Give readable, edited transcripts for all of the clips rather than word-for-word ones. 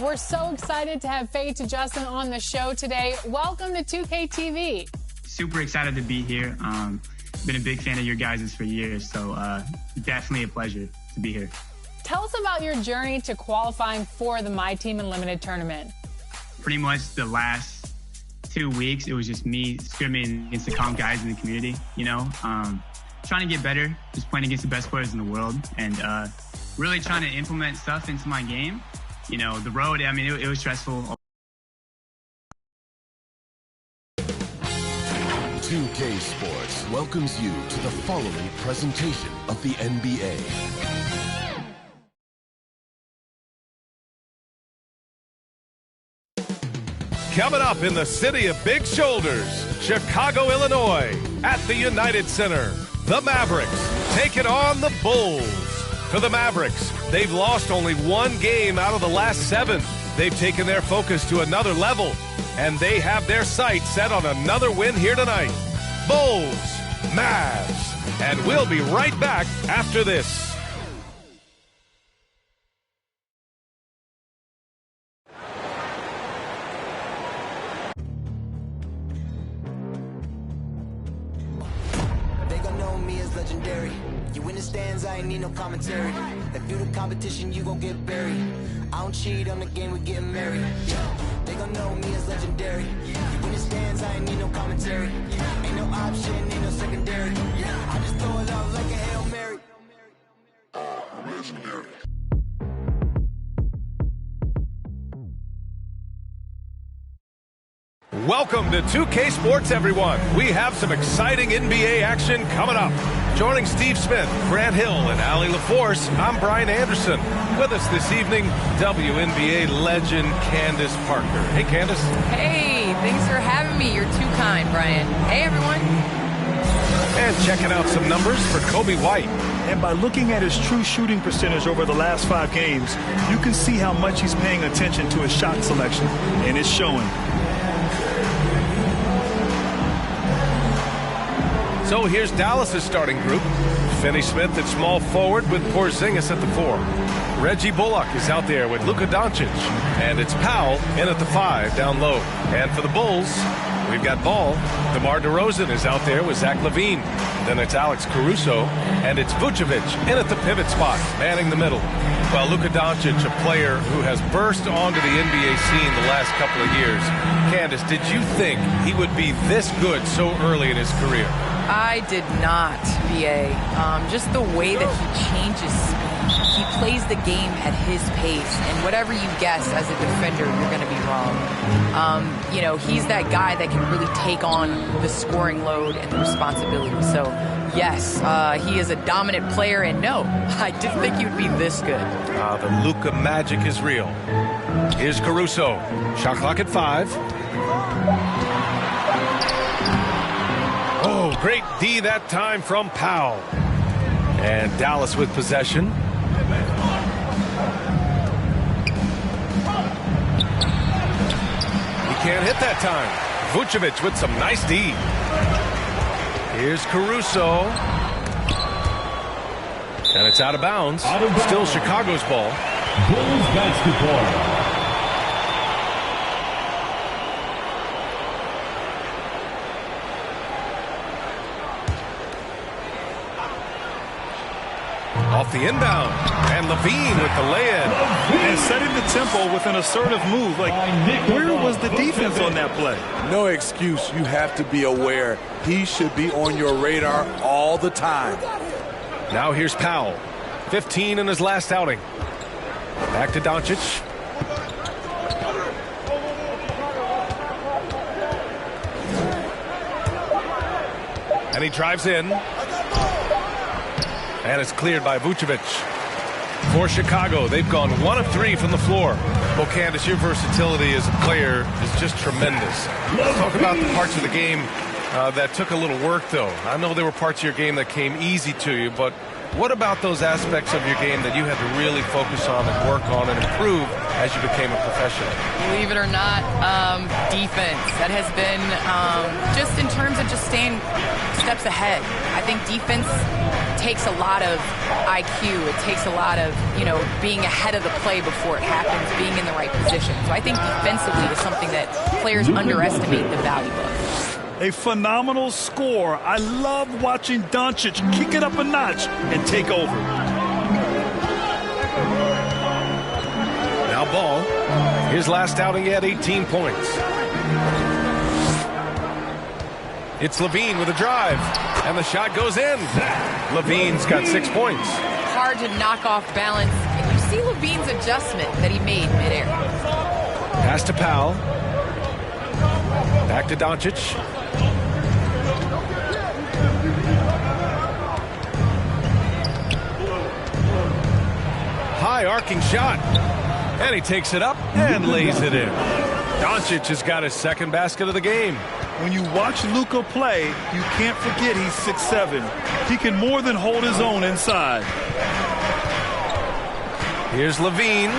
We're so excited to have Faye to Justin on the show today. Welcome to 2K TV. Super excited to be here. Been a big fan of your guys' for years, so definitely a pleasure to be here. Tell us about your journey to qualifying for the My Team Unlimited tournament. Pretty much the last 2 weeks, it was just me scrimming against the comp guys in the community, you know, trying to get better, just playing against the best players in the world, and really trying to implement stuff into my game. You know, the road, I mean, it was stressful. 2K Sports welcomes you to the following presentation of the NBA. Coming up in the city of big shoulders, Chicago, Illinois, at the United Center, the Mavericks taking on the Bulls. For the Mavericks, they've lost only one game out of the last 7. They've taken their focus to another level, and they have their sights set on another win here tonight. Bulls, Mavs, and we'll be right back after this. They gon' know me as legendary. You in the stands, I ain't need no commentary. If you the competition, you gon' get buried. I don't cheat on the game, we getting married. They gon' know me as legendary. You in the stands, I ain't need no commentary. Ain't no option, ain't no secondary. I just throw it out like a Hail Mary. I'm legendary. Welcome to 2K Sports, everyone. We have some exciting NBA action coming up. Joining Steve Smith, Grant Hill, and Allie LaForce, I'm Brian Anderson. With us this evening, WNBA legend Candace Parker. Hey, Candace. Hey, thanks for having me. You're too kind, Brian. Hey, everyone. And checking out some numbers for Kobe White. And by looking at his true shooting percentage over the last 5 games, you can see how much he's paying attention to his shot selection, and it's showing. So here's Dallas's starting group. Finney Smith at small forward with Porzingis at the 4. Reggie Bullock is out there with Luka Doncic. And it's Powell in at the 5 down low. And for the Bulls, we've got Ball. DeMar DeRozan is out there with Zach LaVine. Then it's Alex Caruso. And it's Vucevic in at the pivot spot, manning the middle. Well, Luka Doncic, a player who has burst onto the NBA scene the last couple of years. Candace, did you think he would be this good so early in his career? I did not, BA. Just the way that he changes speed. He plays the game at his pace, and whatever you guess as a defender, you're going to be wrong. You know, he's that guy that can really take on the scoring load and the responsibility. So, yes, he is a dominant player, and no, I didn't think he would be this good. The Luka magic is real. Here's Caruso. Shot clock at 5. Oh, great D that time from Powell. And Dallas with possession. He can't hit that time. Vucevic with some nice D. Here's Caruso. And it's out of bounds. Still Chicago's ball. Bulls basketball. Off the inbound, and LaVine with the lay-in. And setting the tempo with an assertive move. Like, where was the defense on that play? No excuse. You have to be aware. He should be on your radar all the time. Now here's Powell. 15 in his last outing. Back to Doncic. And he drives in. And it's cleared by Vucevic. For Chicago, they've gone 1 of 3 from the floor. Well, Candace, your versatility as a player is just tremendous. Let's talk about the parts of the game that took a little work, though. I know there were parts of your game that came easy to you, but what about those aspects of your game that you had to really focus on and work on and improve as you became a professional? Believe it or not, defense. That has been just in terms of just staying steps ahead. I think defense takes a lot of IQ. It takes a lot of, being ahead of the play before it happens, being in the right position. So I think defensively is something that players underestimate the value of. A phenomenal score. I love watching Doncic kick it up a notch and take over. Now Ball. His last outing, he had 18 points. It's Levine with a drive, and the shot goes in. Levine's got 6 points. Hard to knock off balance. And you see Levine's adjustment that he made midair. Pass to Powell. Back to Doncic. High arcing shot. And he takes it up and lays it in. Doncic has got his second basket of the game. When you watch Luka play, you can't forget he's 6'7". He can more than hold his own inside. Here's Levine.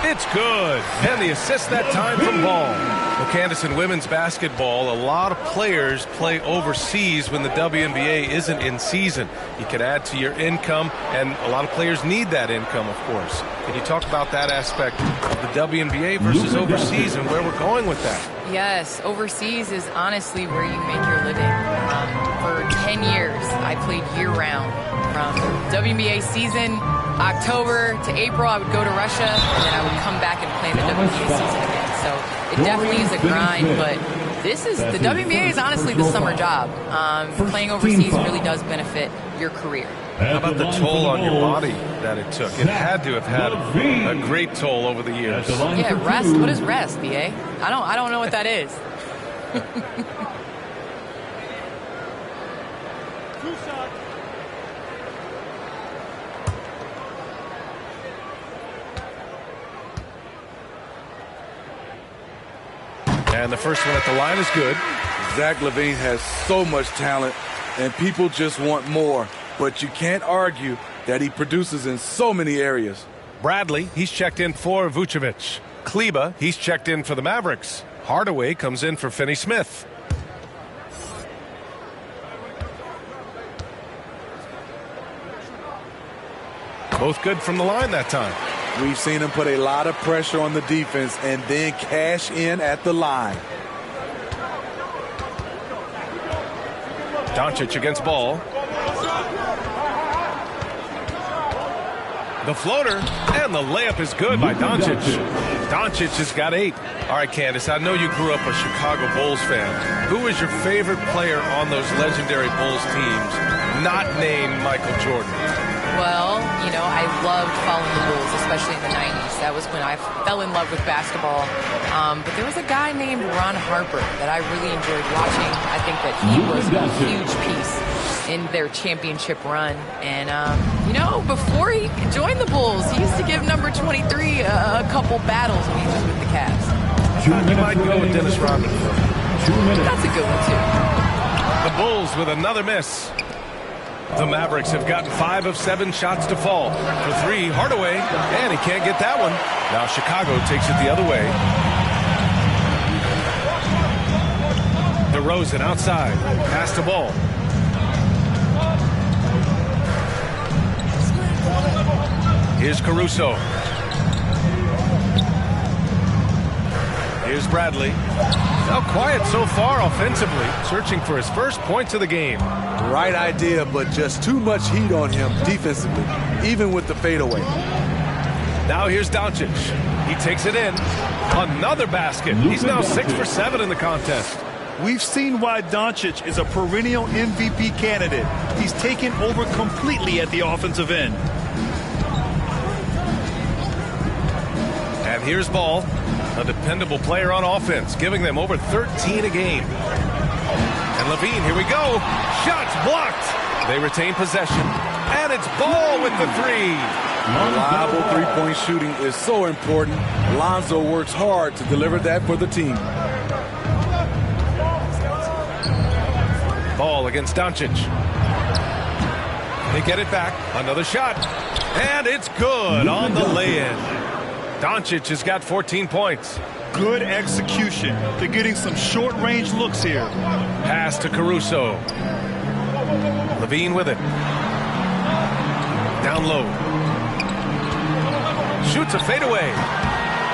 It's good. And the assist that time from Ball. Well, Candace, in women's basketball, a lot of players play overseas when the WNBA isn't in season. You can add to your income, and a lot of players need that income, of course. Can you talk about that aspect of the WNBA versus overseas and where we're going with that? Yes, overseas is honestly where you make your living. For 10 years, I played year-round. From WNBA season, October to April, I would go to Russia, and then I would come back and play in the WNBA season again. So it definitely is a grind, but the WNBA is honestly the summer job. Playing overseas really does benefit your career. How about the toll on your body that it took? It had to have had a great toll over the years. Yeah, rest. What is rest, BA? I don't know what that is. And the first one at the line is good. Zach LaVine has so much talent, and people just want more. But you can't argue that he produces in so many areas. Bradley, he's checked in for Vucevic. Kleba, he's checked in for the Mavericks. Hardaway comes in for Finney Smith. Both good from the line that time. We've seen him put a lot of pressure on the defense and then cash in at the line. Doncic against Ball. The floater, and the layup is good by Doncic. Doncic has got 8. All right, Candace, I know you grew up a Chicago Bulls fan. Who is your favorite player on those legendary Bulls teams, not named Michael Jordan? Well, I loved following the Bulls, especially in the 90s. That was when I fell in love with basketball. But there was a guy named Ron Harper that I really enjoyed watching. I think that he was a huge piece in their championship run. And, before he joined the Bulls, he used to give number 23 a couple battles when he was with the Cavs. You might go with Dennis Rodman. That's a good one, too. The Bulls with another miss. The Mavericks have gotten 5 of 7 shots to fall. For 3, Hardaway, and he can't get that one. Now Chicago takes it the other way. DeRozan outside. Pass the ball. Here's Caruso. Here's Bradley. Now quiet so far offensively, searching for his first points of the game. Right idea, but just too much heat on him defensively, even with the fadeaway. Now here's Doncic. He takes it in. Another basket. He's now 6 for 7 in the contest. We've seen why Doncic is a perennial MVP candidate. He's taken over completely at the offensive end. And here's Ball, a dependable player on offense, giving them over 13 a game. And Levine, here we go. Shots blocked. They retain possession. And it's Ball with the 3. Reliable three-point shooting is so important. Lonzo works hard to deliver that for the team. Ball against Doncic. They get it back. Another shot. And it's good on the lay-in. Doncic has got 14 points. Good execution. They're getting some short-range looks here. Pass to Caruso. Levine with it. down low. Shoots a fadeaway.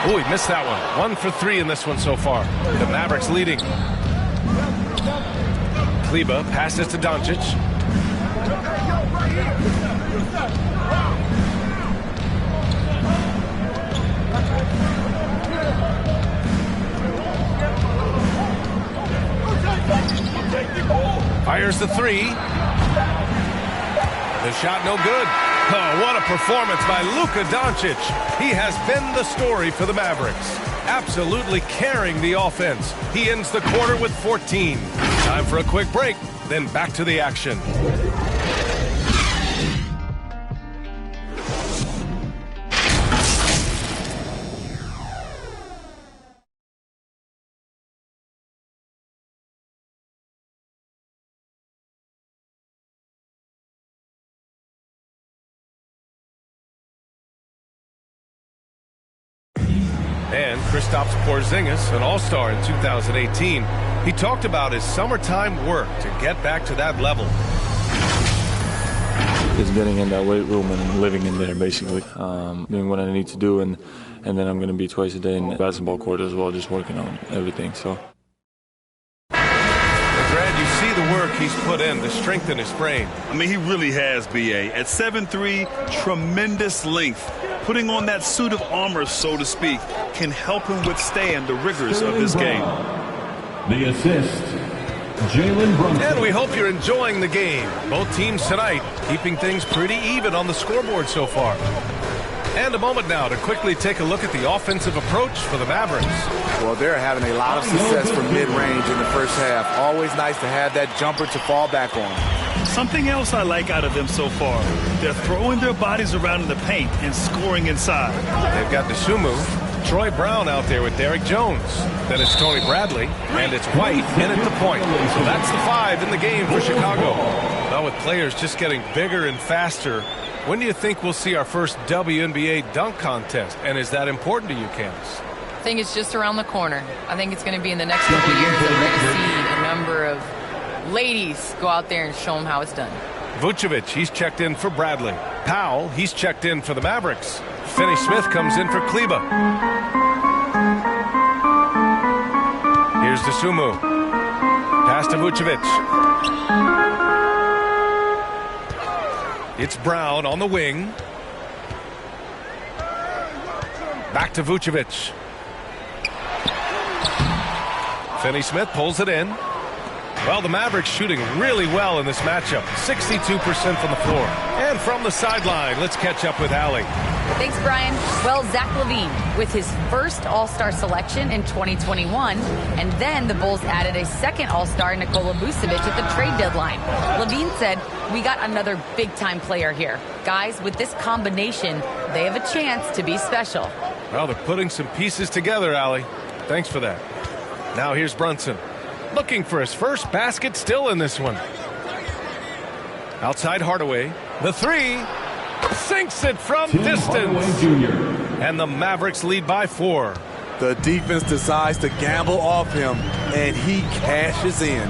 Oh, he missed that one. 1 for 3 in this one so far. The Mavericks leading. Kleber passes to Doncic. Fires the 3. The shot no good. Oh, what a performance by Luka Doncic. He has been the story for the Mavericks. Absolutely carrying the offense. He ends the quarter with 14. Time for a quick break, then back to the action. And Kristaps Porzingis, an all-star in 2018, he talked about his summertime work to get back to that level. Just getting in that weight room and living in there, basically. Doing what I need to do, and then I'm going to be twice a day in the basketball court as well, just working on everything. So. Brad, you see the work he's put in to strengthen his frame. I mean, he really has, B.A. At 7'3", tremendous length. Putting on that suit of armor, so to speak, can help him withstand the rigors of this game. The assist, Jalen Brunson. And we hope you're enjoying the game. Both teams tonight keeping things pretty even on the scoreboard so far. And a moment now to quickly take a look at the offensive approach for the Mavericks. Well, they're having a lot of success from mid-range in the first half. Always nice to have that jumper to fall back on. Something else I like out of them so far, they're throwing their bodies around in the paint and scoring inside. They've got Desumu, Troy Brown out there with Derek Jones. Then it's Tony Bradley, and it's White in at the point. So that's the 5 in the game for Chicago. Now with players just getting bigger and faster, when do you think we'll see our first WNBA dunk contest? And is that important to you, Candace? I think it's just around the corner. I think it's going to be in the next couple of years that we're going to see a number of ladies go out there and show them how it's done. Vucevic, he's checked in for Bradley. Powell, he's checked in for the Mavericks. Finney-Smith comes in for Kleber. Here's Desumu. Pass to Vucevic. It's Brown on the wing. Back to Vucevic. Finney-Smith pulls it in. Well, the Mavericks shooting really well in this matchup. 62% from the floor. And from the sideline, let's catch up with Allie. Thanks, Brian. Well, Zach LaVine with his first All-Star selection in 2021, and then the Bulls added a second All-Star, Nikola Vucevic, at the trade deadline. LaVine said, "We got another big-time player here. Guys, with this combination, they have a chance to be special." Well, they're putting some pieces together, Allie. Thanks for that. Now here's Brunson. Looking for his first basket still in this one. Outside Hardaway. The 3. Sinks it from distance. And the Mavericks lead by 4. The defense decides to gamble off him, and he cashes in.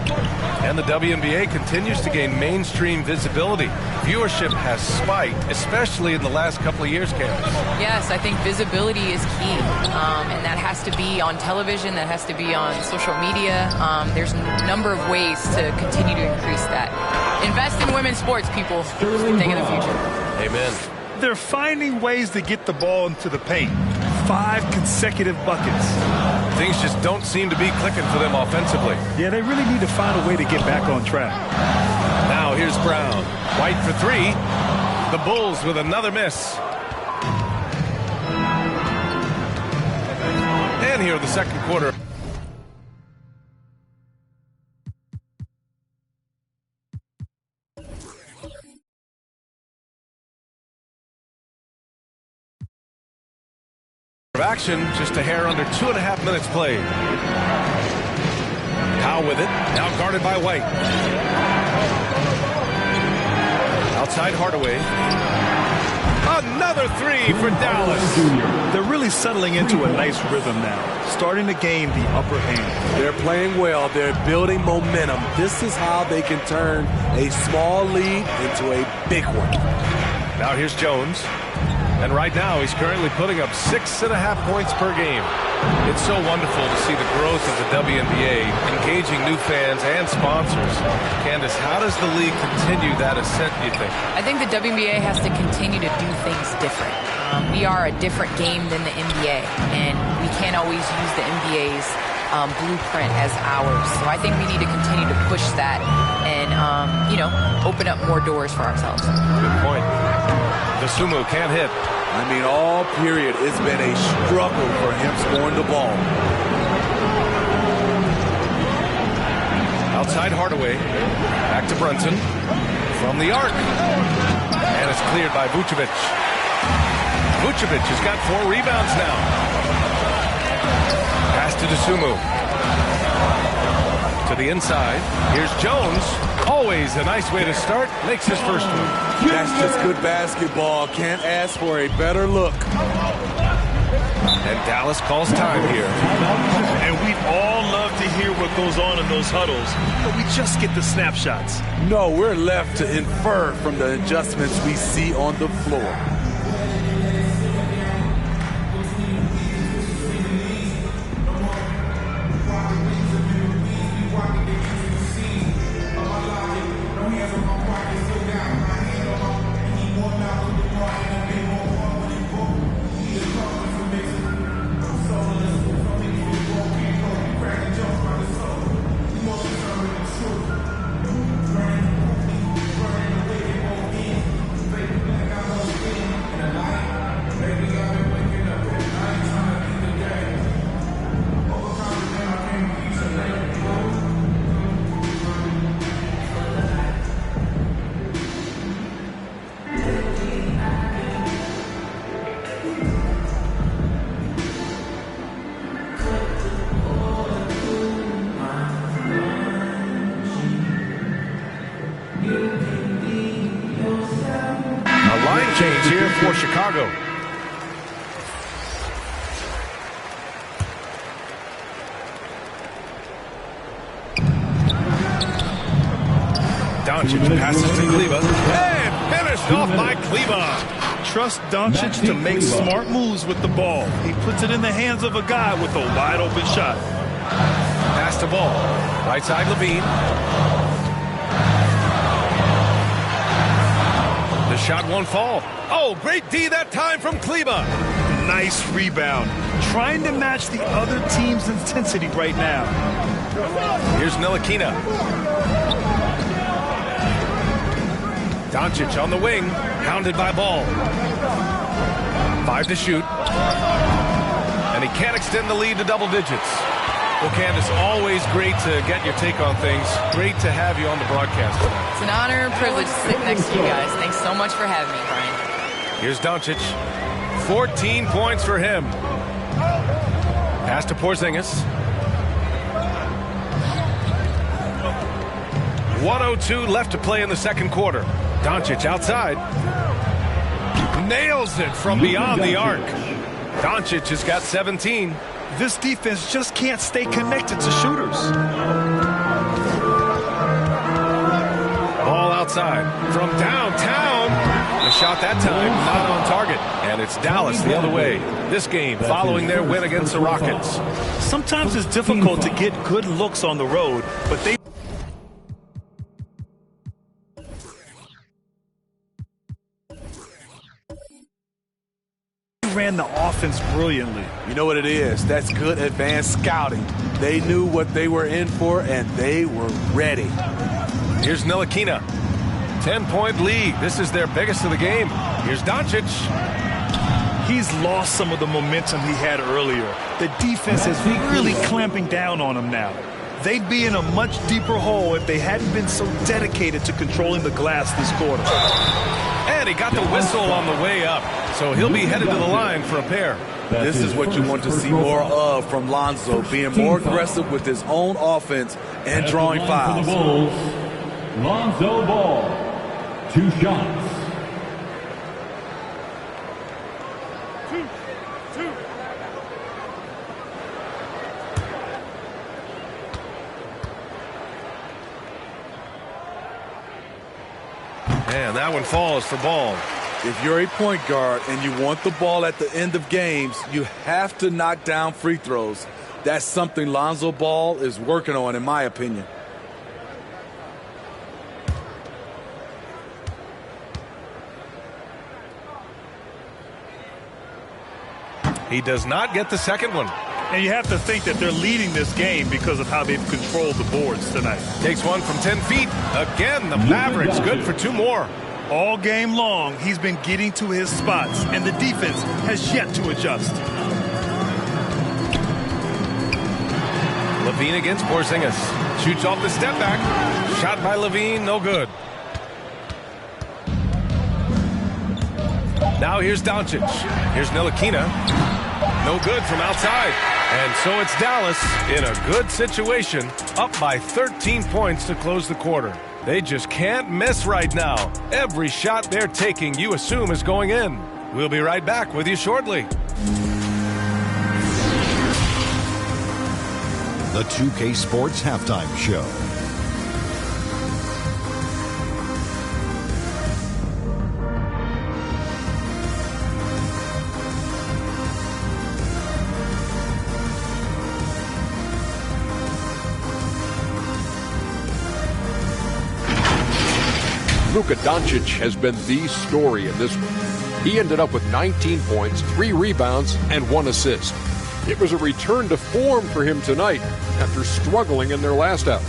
And the WNBA continues to gain mainstream visibility. Viewership has spiked, especially in the last couple of years, Candace. Yes, I think visibility is key, and that has to be on television, that has to be on social media. There's a number of ways to continue to increase that. Invest in women's sports, people. Think of the future. Amen. They're finding ways to get the ball into the paint. 5 consecutive buckets. Things just don't seem to be clicking for them offensively. Yeah, they really need to find a way to get back on track. Now here's Brown. White for 3. The Bulls with another miss. And here in the second quarter. Action, just a hair under 2.5 minutes played. Powell with it, now guarded by White. Outside Hardaway. Another 3 for Dallas. They're really settling into a nice rhythm now, starting to gain the upper hand. They're playing well. They're building momentum. This is how they can turn a small lead into a big one. Now here's Jones. And right now he's currently putting up 6.5 points per game. It's so wonderful to see the growth of the WNBA, engaging new fans and sponsors. Candace, how does the league continue that ascent, do you think? I think the WNBA has to continue to do things different. We are a different game than the NBA, and we can't always use the NBA's blueprint as ours. So I think we need to continue to push that and, open up more doors for ourselves. Good point. Dosunmu can't hit. I mean, all period, it's been a struggle for him scoring the ball. Outside Hardaway. Back to Brunson. From the arc. And it's cleared by Vucevic. Vucevic has got 4 rebounds now. Pass to Dosunmu. To the inside. Here's Jones. Always a nice way to start. Makes his first move. That's just good basketball. Can't ask for a better look. And Dallas calls time here. And we all love to hear what goes on in those huddles, but we just get the snapshots. No, we're left to infer from the adjustments we see on the floor. Change here for Chicago. Doncic passes to Kleba. And finished off by Kleba. Trust Doncic to make smart moves with the ball. He puts it in the hands of a guy with a wide open shot. Pass to Ball. Right side Levine. The shot won't fall. Oh, great D that time from Kleba. Nice rebound. Trying to match the other team's intensity right now. Here's Ntilikina. Doncic on the wing. Hounded by Ball. 5 to shoot. And he can't extend the lead to double digits. Well, Candace, always great to get your take on things. Great to have you on the broadcast tonight. It's an honor and privilege to sit next to you guys. Thanks so much for having me, Brian. Here's Doncic. 14 points for him. Pass to Porzingis. 1:02 left to play in the second quarter. Doncic outside. Nails it from beyond the arc. Doncic has got 17. This defense just can't stay connected to shooters. Ball outside from downtown. The shot that time not on target. And it's Dallas the other way. This game following their win against the Rockets. Sometimes it's difficult to get good looks on the road, but they ran the offense brilliantly. You know what it is? That's good advanced scouting. They knew what they were in for, and they were ready. Here's Ntilikina. 10-point lead. This is their biggest of the game. Here's Doncic. He's lost some of the momentum he had earlier. The defense is really clamping down on him now. They'd be in a much deeper hole if they hadn't been so dedicated to controlling the glass this quarter. And he got the whistle on the way up. So he'll be headed to the line for a pair. This is what you want to see more of from Lonzo, being more aggressive with his own offense and drawing fouls. Lonzo Ball, 2 shots. And that one falls for Ball. If you're a point guard and you want the ball at the end of games, you have to knock down free throws. That's something Lonzo Ball is working on, in my opinion. He does not get the second one. And you have to think that they're leading this game because of how they've controlled the boards tonight. Takes one from 10 feet. Again, the Mavericks good for 2 more. All game long, he's been getting to his spots, and the defense has yet to adjust. Levine against Porzingis. Shoots off the step back. Shot by Levine, no good. Now here's Doncic. Here's Ntilikina. No good from outside. And so it's Dallas in a good situation, up by 13 points to close the quarter. They just can't miss right now. Every shot they're taking, you assume, is going in. We'll be right back with you shortly. The 2K Sports Halftime Show. Luka Doncic has been the story in this one. He ended up with 19 points, 3 rebounds, and 1 assist. It was a return to form for him tonight after struggling in their last out.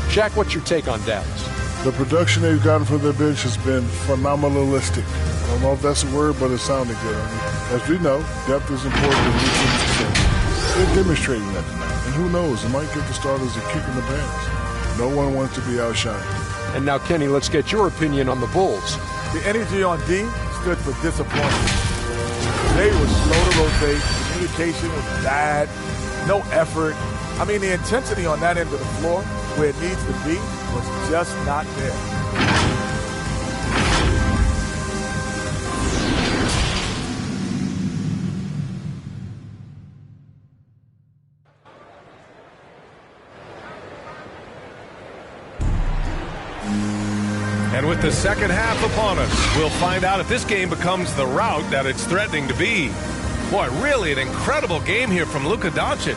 Shaq, what's your take on Dallas? The production they've gotten from their bench has been phenomenalistic. I don't know if that's a word, but it sounded good. I mean, as we know, depth is important in these success. They're demonstrating that tonight. And who knows, it might give the starters a kick in the pants. No one wants to be outshined. And now, Kenny, let's get your opinion on the Bulls. The energy on D stood for disappointment. They were slow to rotate. Communication was bad. No effort. I mean, the intensity on that end of the floor, where it needs to be, was just not there. And with the second half upon us, we'll find out if this game becomes the rout that it's threatening to be. Boy, really an incredible game here from Luka Doncic.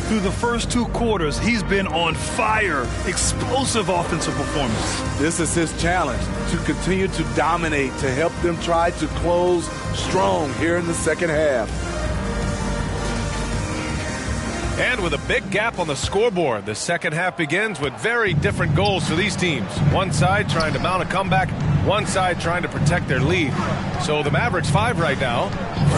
Through the first 2 quarters, he's been on fire. Explosive offensive performance. This is his challenge, to continue to dominate, to help them try to close strong here in the second half. And with a big gap on the scoreboard, the second half begins with very different goals for these teams. One side trying to mount a comeback, one side trying to protect their lead. So the Mavericks 5 right now.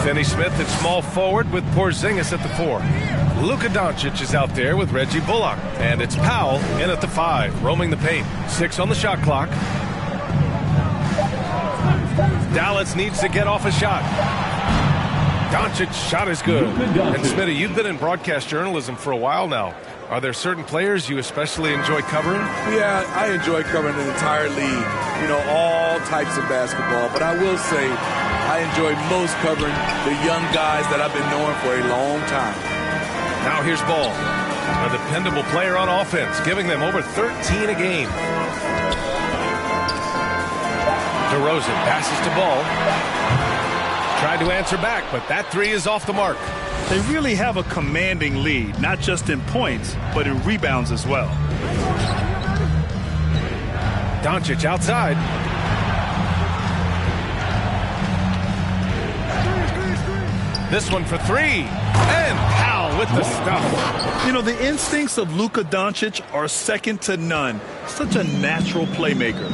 Finney Smith at small forward with Porzingis at the 4. Luka Doncic is out there with Reggie Bullock. And it's Powell in at the 5, roaming the paint. 6 on the shot clock. Dallas needs to get off a shot. Doncic's shot is good. And Smitty, you've been in broadcast journalism for a while now. Are there certain players you especially enjoy covering? Yeah, I enjoy covering the entire league. You know, all types of basketball. But I will say I enjoy most covering the young guys that I've been knowing for a long time. Now here's Ball, a dependable player on offense, giving them over 13 a game. DeRozan passes to Ball. Tried to answer back, but that 3 is off the mark. They really have a commanding lead, not just in points, but in rebounds as well. Doncic outside. This one for 3. And Powell with the stuff. You know, the instincts of Luka Doncic are second to none. Such a natural playmaker.